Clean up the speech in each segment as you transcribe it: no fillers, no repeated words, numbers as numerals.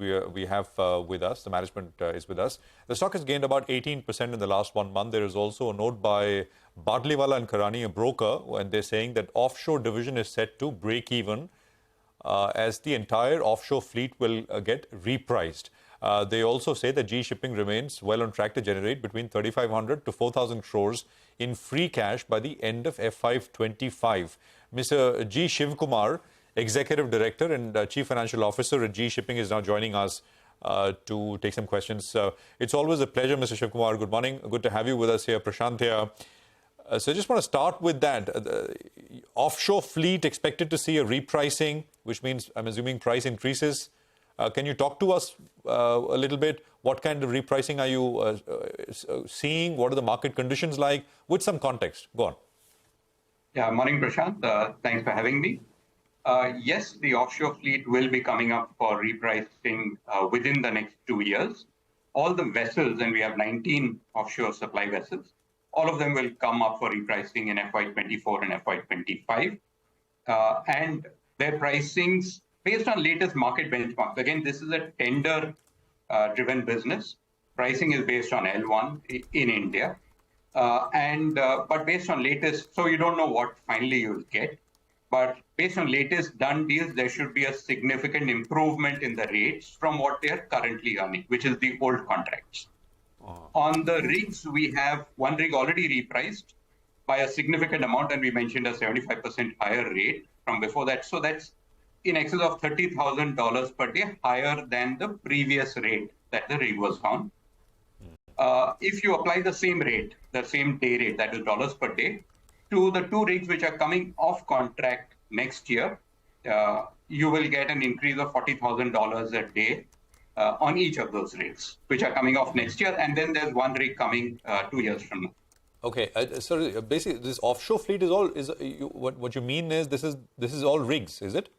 we have with us. The management is with us. The stock has gained about 18% in the last 1 month. There is also a note by Badliwala and Karani, a broker, and they're saying that offshore division is set to break even as the entire offshore fleet will get repriced. They also say that GE Shipping remains well on track to generate between 3,500 to 4,000 crores in free cash by the end of FY25. Mr. G. Shivakumar, Executive Director and Chief Financial Officer at GE Shipping, is now joining us to take some questions. It's always a pleasure, Mr. Shivakumar. Good morning. Good to have you with us here. Prashant here. So I just want to start with that. The offshore fleet expected to see a repricing, which means, I'm assuming, price increases. Can you talk to us a little bit? What kind of repricing are you seeing? What are the market conditions like? With some context. Go on. Yeah, morning, Prashant. Thanks for having me. Yes, the offshore fleet will be coming up for repricing within the next 2 years. All the vessels, and we have 19 offshore supply vessels, all of them will come up for repricing in FY24 and FY25. And their pricings, based on latest market benchmarks, again, this is a tender-driven business. Pricing is based on L1 in India. But based on latest, so you don't know what finally you'll get. But based on latest done deals, there should be a significant improvement in the rates from what they are currently earning, which is the old contracts. On the rigs, we have one rig already repriced by a significant amount, and we mentioned a 75% higher rate from before that. So that's in excess of $30,000 per day, higher than the previous rate that the rig was on. If you apply the same rate, the same day rate, that is dollars per day, to the two rigs which are coming off contract next year, you will get an increase of $40,000 a day on each of those rigs, which are coming off next year. And then there's one rig coming 2 years from now. Okay, so basically this offshore fleet is all, what you mean is this is all rigs, is it?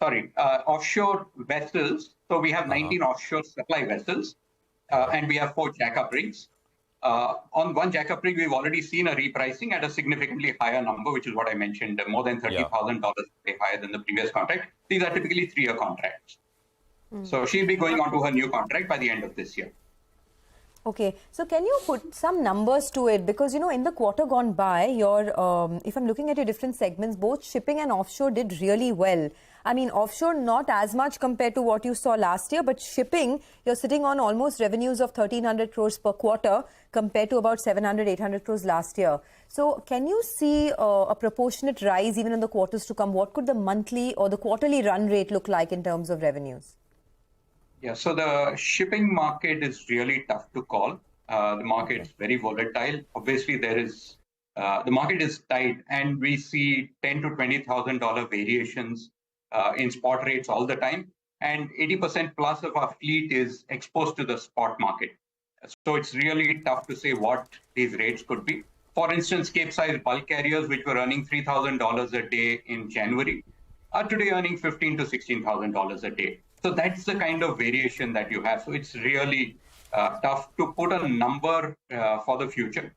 Sorry, offshore vessels. So we have 19 offshore supply vessels, and we have 4 jackup rigs. On one jackup rig, we've already seen a repricing at a significantly higher number, which is what I mentioned, more than $30,000 higher than the previous contract. These are typically 3-year contracts. So she'll be going on to her new contract by the end of this year. Okay, so can you put some numbers to it? Because, you know, in the quarter gone by, if I'm looking at your different segments, both shipping and offshore did really well. I mean, offshore not as much compared to what you saw last year, but shipping, you're sitting on almost revenues of 1,300 crores per quarter compared to about 700, 800 crores last year. So can you see a proportionate rise even in the quarters to come? What could the monthly or the quarterly run rate look like in terms of revenues? Yeah, so the shipping market is really tough to call. The market is very volatile. Obviously, the market is tight, and we see $10,000 to $20,000 variations in spot rates all the time. And 80% plus of our fleet is exposed to the spot market. So it's really tough to say what these rates could be. For instance, Cape-size bulk carriers, which were earning $3,000 a day in January, are today earning $15,000 to $16,000 a day. So that's the kind of variation that you have. So it's really tough to put a number for the future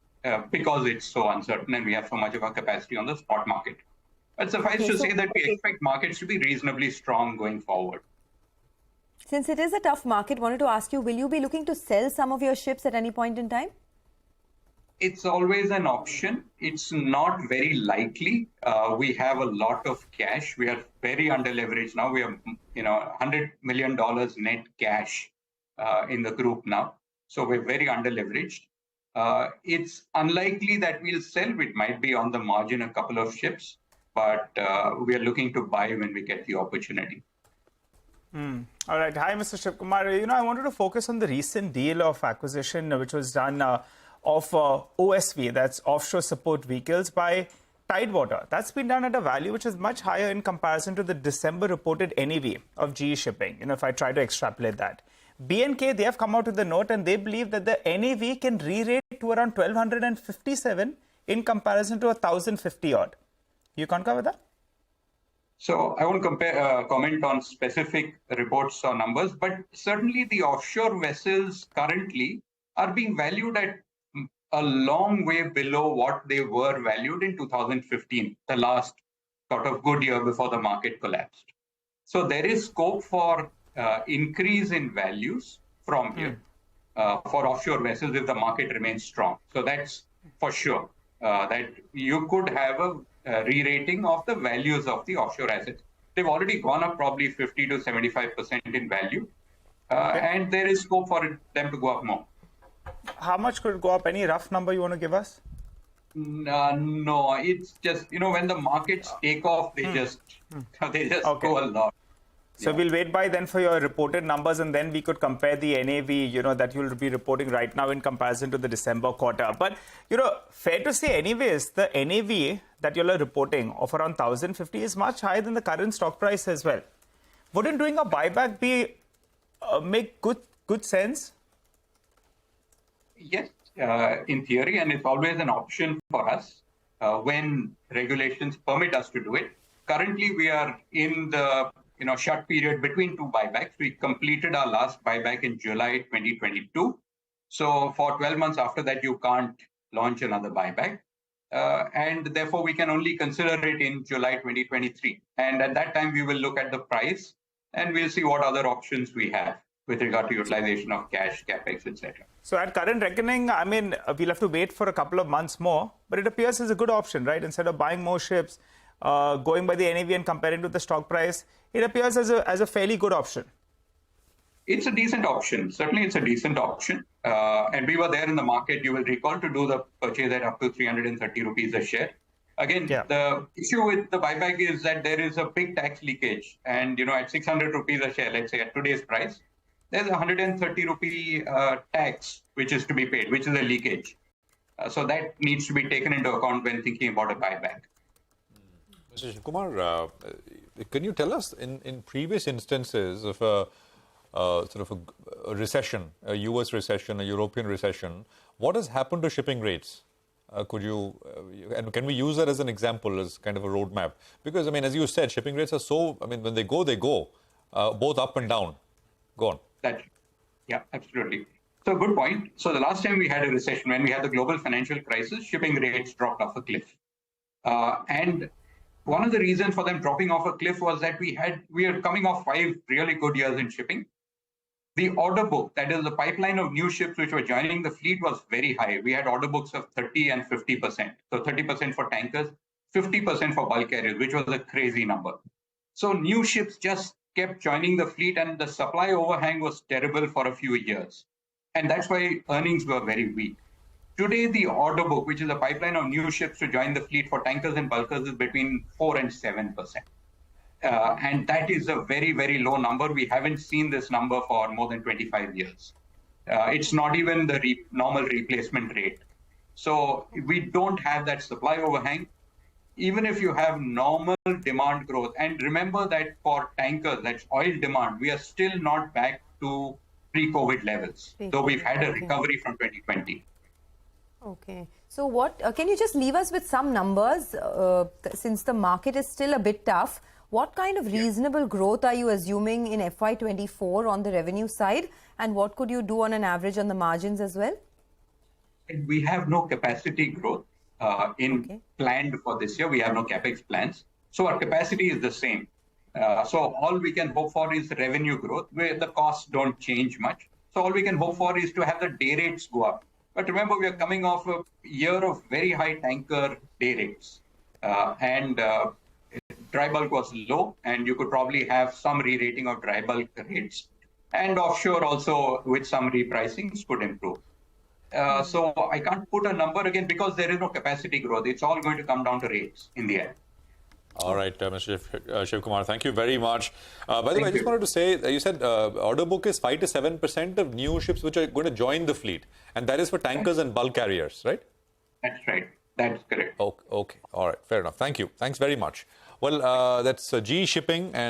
because it's so uncertain and we have so much of our capacity on the spot market. But suffice to say that we expect markets to be reasonably strong going forward. Since it is a tough market, wanted to ask you, will you be looking to sell some of your ships at any point in time? It's always an option. It's not very likely. We have a lot of cash. We are very under-leveraged now. We have, $100 million net cash in the group now. So we're very under-leveraged. It's unlikely that we'll sell. It might be on the margin a couple of ships, but we are looking to buy when we get the opportunity. All right. Hi, Mr. Shivakumar. I wanted to focus on the recent deal of acquisition, which was done of OSV, that's Offshore Support Vehicles, by Tidewater. That's been done at a value which is much higher in comparison to the December reported NAV of GE Shipping, if I try to extrapolate that. B&K, they have come out with a note and they believe that the NAV can re-rate to around 1,257 in comparison to 1,050 odd. You concur with that? So I won't comment on specific reports or numbers, but certainly the offshore vessels currently are being valued at a long way below what they were valued in 2015, the last sort of good year before the market collapsed. So there is scope for increase in values from here for offshore vessels if the market remains strong. So that's for sure that you could have a re-rating of the values of the offshore assets. They've already gone up probably 50 to 75% in value, and there is scope for them to go up more. How much could it go up? Any rough number you want to give us? No, it's just, when the markets take off, they just go a lot. So we'll wait by then for your reported numbers, and then we could compare the NAV, that you'll be reporting right now in comparison to the December quarter. But, fair to say anyways, the NAV that you're reporting of around 1,050 is much higher than the current stock price as well. Wouldn't doing a buyback make good sense? Yes, in theory, and it's always an option for us when regulations permit us to do it. Currently, we are in the shut period between two buybacks. We completed our last buyback in July 2022. So for 12 months after that, you can't launch another buyback. And therefore, we can only consider it in July 2023. And at that time, we will look at the price and we'll see what other options we have with regard to utilization of cash, capex, etc. So at current reckoning, we'll have to wait for a couple of months more, but it appears as a good option, right? Instead of buying more ships, going by the NAV and comparing to the stock price, it appears as a fairly good option. It's a decent option. Certainly, it's a decent option. And we were there in the market, you will recall, to do the purchase at up to 330 rupees a share. Again, the issue with the buyback is that there is a big tax leakage. And, at 600 rupees a share, let's say at today's price, there's a 130 rupee tax which is to be paid, which is a leakage. So that needs to be taken into account when thinking about a buyback. Mr. Shivakumar, can you tell us in previous instances of a recession, a US recession, a European recession, what has happened to shipping rates? And can we use that as an example, as kind of a roadmap? Because, as you said, shipping rates are when they go, both up and down. Go on. Yeah, absolutely. So good point. So the last time we had a recession, when we had the global financial crisis, shipping rates dropped off a cliff. And one of the reasons for them dropping off a cliff was that we are coming off 5 really good years in shipping. The order book, that is the pipeline of new ships which were joining the fleet, was very high. We had order books of 30 and 50%. So 30% for tankers, 50% for bulk carriers, which was a crazy number. So new ships just kept joining the fleet, and the supply overhang was terrible for a few years. And that's why earnings were very weak. Today, the order book, which is a pipeline of new ships to join the fleet for tankers and bulkers, is between 4 and 7%. And that is a very, very low number. We haven't seen this number for more than 25 years. It's not even the normal replacement rate. So we don't have that supply overhang. Even if you have normal demand growth, and remember that for tankers, that's oil demand, we are still not back to pre-COVID levels, though we've had a recovery from 2020. Okay. So what, can you just leave us with some numbers, since the market is still a bit tough? What kind of reasonable growth are you assuming in FY24 on the revenue side? And what could you do on an average on the margins as well? We have no capacity growth planned for this year. We have no capex plans. So our capacity is the same. So all we can hope for is revenue growth, where the costs don't change much. So all we can hope for is to have the day rates go up. But remember, we are coming off a year of very high tanker day rates. And dry bulk was low, and you could probably have some re-rating of dry bulk rates. And offshore also, with some repricings, could improve. So I can't put a number again because there is no capacity growth. It's all going to come down to rates in the end. All right, Mr. Shivakumar, thank you very much. By the way, I just wanted to say, you said order book is 5 to 7% of new ships which are going to join the fleet. And that is for tankers and bulk carriers, right? That's right. That's correct. Okay. All right. Fair enough. Thank you. Thanks very much. Well, that's GE Shipping and